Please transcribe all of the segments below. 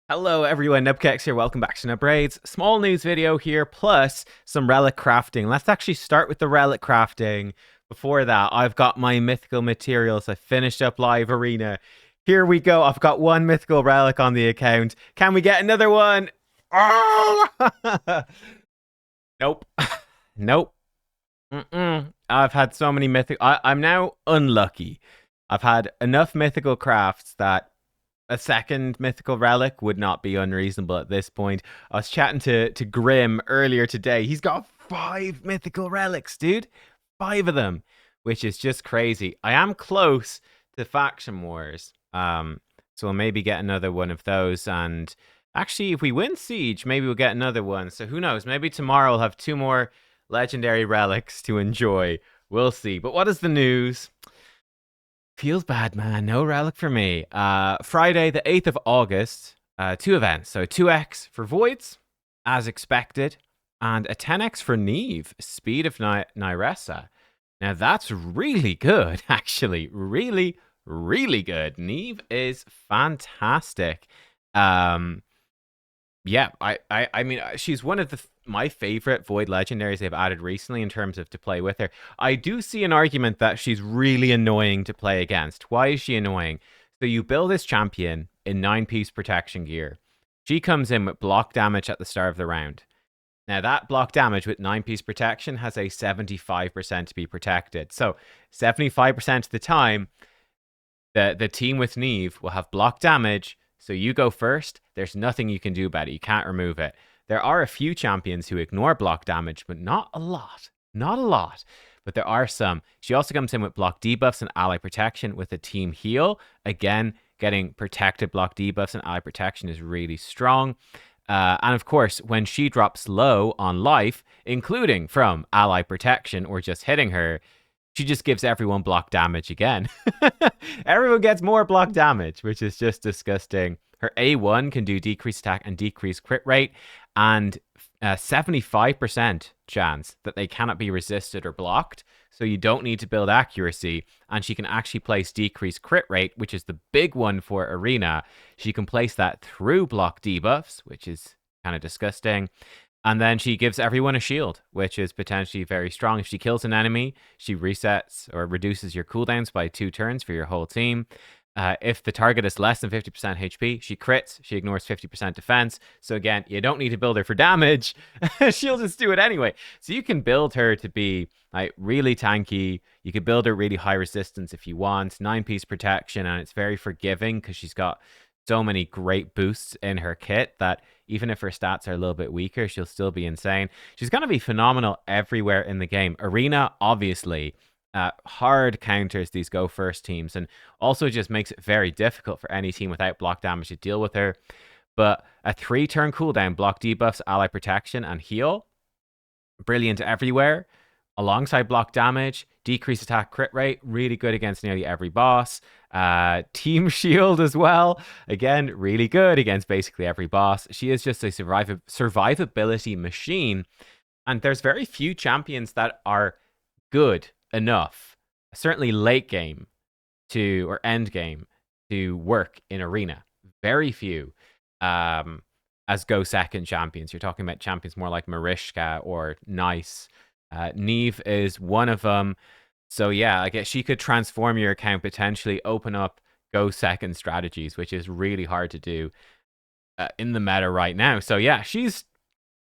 Hello everyone, nubkeks here, welcome back to Nubraids. Small news video here, plus some relic crafting. Let's actually start with the relic crafting. Before that, I've got my mythical materials. I finished up live arena. Here we go, I've got one mythical relic on the account. Can we get another one? Oh! Nope. Nope. I've had so many mythical... I'm now unlucky. I've had enough mythical crafts that a second mythical relic would not be unreasonable at this point. I was chatting to Grim earlier today. He's got 5 mythical relics, dude. 5 of them, which is just crazy. I am close to Faction Wars. So we'll maybe get another one of those. And actually, if we win Siege, maybe we'll get another one. So who knows? Maybe tomorrow we'll have 2 more legendary relics to enjoy. We'll see. But what is the news? Feels bad, man. No relic for me. Friday, the 8th of August, 2 events. So 2x for Voids, as expected, and a 10x for Neve, Speed of Nyresa. Now, that's really good, actually. Really, really good. Neve is fantastic. Yeah, I mean, she's one of my favorite Void legendaries they've added recently in terms of to play with her. I do see an argument that she's really annoying to play against. Why is she annoying? So you build this champion in 9-piece protection gear. She comes in with block damage at the start of the round. Now, that block damage with 9-piece protection has a 75% to be protected. So 75% of the time, the team with Neve will have block damage. So you go first. There's nothing you can do about it. You can't remove it. There are a few champions who ignore block damage, but not a lot. Not a lot. But there are some. She also comes in with block debuffs and ally protection with a team heal. Again, getting protected block debuffs and ally protection is really strong. And of course, when she drops low on life, including from ally protection or just hitting her, she just gives everyone block damage again. Everyone gets more block damage, which is just disgusting. Her A1 can do decreased attack and decreased crit rate, and 75% chance that they cannot be resisted or blocked. So you don't need to build accuracy, and she can actually place decreased crit rate, which is the big one for Arena. She can place that through block debuffs, which is kind of disgusting. And then she gives everyone a shield, which is potentially very strong. If she kills an enemy, she resets or reduces your cooldowns by 2 turns for your whole team. If the target is less than 50% HP, she crits. She ignores 50% defense. So again, you don't need to build her for damage. She'll just do it anyway. So you can build her to be like really tanky. You could build her really high resistance if you want. 9-piece protection, and it's very forgiving because she's got so many great boosts in her kit that even if her stats are a little bit weaker, she'll still be insane. She's going to be phenomenal everywhere in the game. Arena, obviously, hard counters these go first teams and also just makes it very difficult for any team without block damage to deal with her. But a 3-turn cooldown, block debuffs, ally protection, and heal, brilliant everywhere. Alongside block damage, decreased attack crit rate, really good against nearly every boss. Team shield as well. Again, really good against basically every boss. She is just a survivability machine. And there's very few champions that are good enough, certainly late game or end game, to work in Arena. Very few. As go second champions. You're talking about champions more like Marishka or Nice. Neve is one of them. So yeah, I guess she could transform your account, potentially open up go second strategies, which is really hard to do in the meta right now. So yeah, she's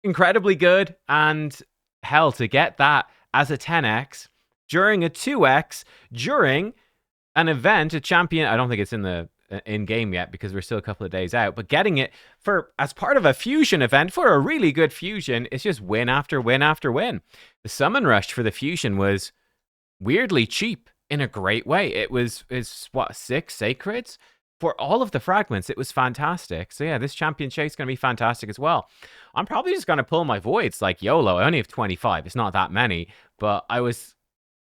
incredibly good. And hell, to get that as a 10x during a 2x during an event, a champion, I don't think it's in game yet because we're still a couple of days out, but getting it for as part of a fusion event for a really good fusion, it's just win after win after win. The summon rush for the fusion was weirdly cheap in a great way. It's what, 6 sacreds for all of the fragments. It was fantastic. So yeah, this champion chase is going to be fantastic as well. I'm probably just going to pull my voids like YOLO. I only have 25. It's not that many, but I was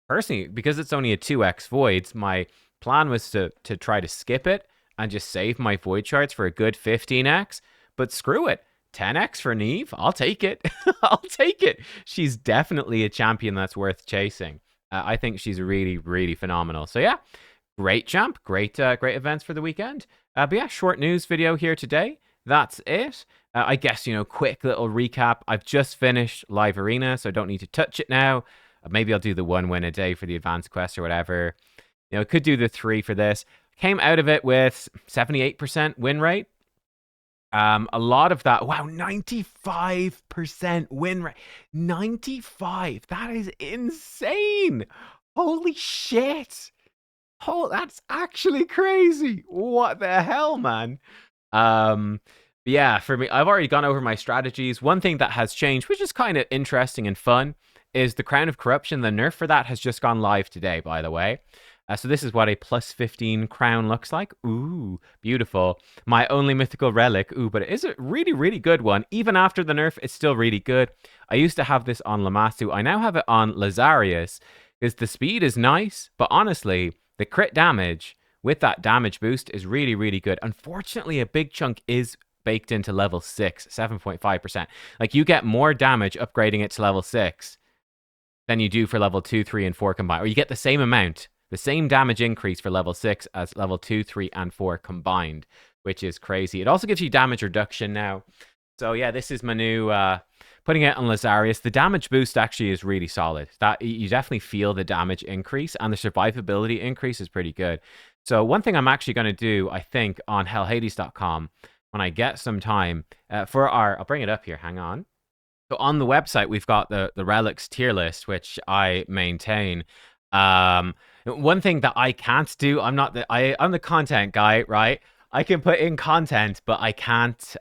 personally, because it's only a 2x voids, my plan was to try to skip it and just save my void charts for a good 15x, but screw it. 10x for Neve, I'll take it. I'll take it. She's definitely a champion that's worth chasing. I think she's really, really phenomenal. So yeah, great champ, great events for the weekend. But yeah, short news video here today. that's it. I guess, quick little recap. I've just finished Live Arena, so I don't need to touch it now. Maybe I'll do the 1 win a day for the advanced quest or whatever. I could do the 3 for this. Came out of it with 78% win rate. A lot of that, wow, 95% win rate. 95. That is insane. Holy shit. Oh, that's actually crazy. What the hell, man? Yeah, for me, I've already gone over my strategies. One thing that has changed, which is kind of interesting and fun, is the Crown of Corruption. The nerf for that has just gone live today, by the way. So this is what a plus 15 crown looks like. Ooh, beautiful. My only mythical relic. Ooh, but it is a really, really good one. Even after the nerf, it's still really good. I used to have this on Lammasu. I now have it on Lazarius because the speed is nice, but honestly, the crit damage with that damage boost is really, really good. Unfortunately, a big chunk is baked into level 6, 7.5%. Like, you get more damage upgrading it to level 6 than you do for level 2, 3, and 4 combined. Or you get the same amount, the same damage increase for level 6 as level 2, 3, and 4 combined, which is crazy. It also gives you damage reduction now. So yeah, this is my new putting it on Lazarius. The damage boost actually is really solid. That you definitely feel the damage increase, and the survivability increase is pretty good. So one thing I'm actually going to do, I think, on hellhades.com when I get some time for our, I'll bring it up here, hang on. So on the website, we've got the relics tier list, which I maintain. One thing that I can't do, I'm the content guy, right? I can put in content, but I can't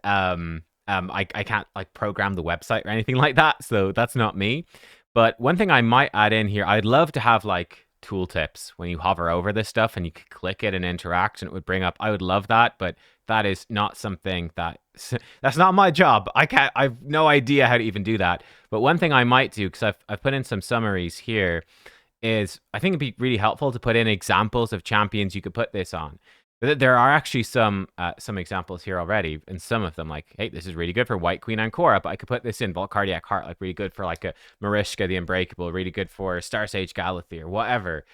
I can't like program the website or anything like that. So that's not me. But one thing I might add in here, I'd love to have like tooltips when you hover over this stuff and you could click it and interact and it would bring up. I would love that, but that is not something that's not my job. I've no idea how to even do that. But one thing I might do, because I've put in some summaries here, is I think it'd be really helpful to put in examples of champions you could put this on. There are actually some examples here already, and some of them, like, hey, this is really good for White Queen Ancora, but I could put this in Volcardiac Heart, like, really good for, like, a Marishka the Unbreakable, really good for Star Sage Galathir, whatever,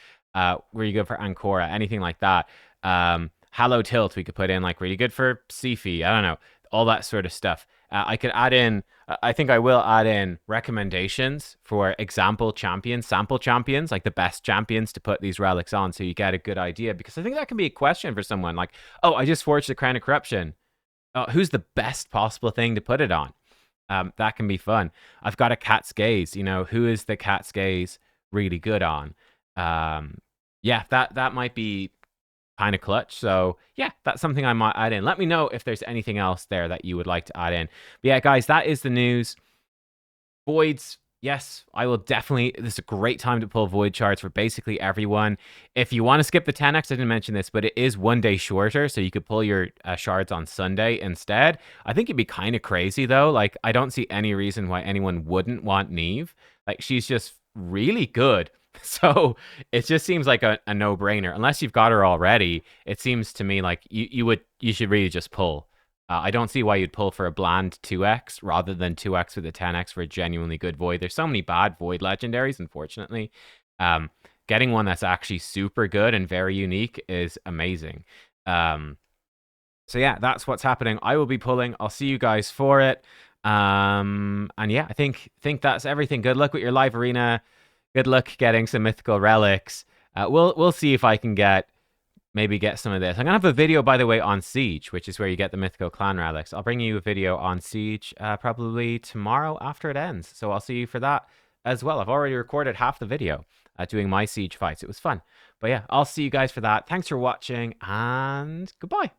really good for Ancora, anything like that. Hallow Tilt, we could put in, like, really good for Sifi, I don't know, all that sort of stuff. I could add in, I think I will add in recommendations for example champions, sample champions, like the best champions to put these relics on so you get a good idea. Because I think that can be a question for someone like, oh, I just forged the Crown of Corruption. Who's the best possible thing to put it on? That can be fun. I've got a Cat's Gaze. Who is the Cat's Gaze really good on? Yeah, that might be kind of clutch. So yeah, that's something I might add in. Let me know if there's anything else there that you would like to add in. But yeah, guys, that is the news. Voids, yes, I will definitely. This is a great time to pull void shards for basically everyone. If you want to skip the 10x, I didn't mention this, but it is 1 day shorter, so you could pull your shards on Sunday instead. I think it'd be kind of crazy though. Like, I don't see any reason why anyone wouldn't want Neve. Like, she's just really good. So it just seems like a no-brainer. Unless you've got her already, it seems to me like you should really just pull. I don't see why you'd pull for a bland 2x rather than 2x with a 10x for a genuinely good void. There's so many bad void legendaries, unfortunately. Getting one that's actually super good and very unique is amazing. So yeah, that's what's happening. I will be pulling. I'll see you guys for it. And yeah, I think that's everything. Good luck with your live arena. Good luck getting some mythical relics. We'll see if I can maybe get some of this. I'm gonna have a video, by the way, on Siege, which is where you get the mythical clan relics. I'll bring you a video on Siege probably tomorrow after it ends. So I'll see you for that as well. I've already recorded half the video doing my Siege fights. It was fun. But yeah, I'll see you guys for that. Thanks for watching and goodbye.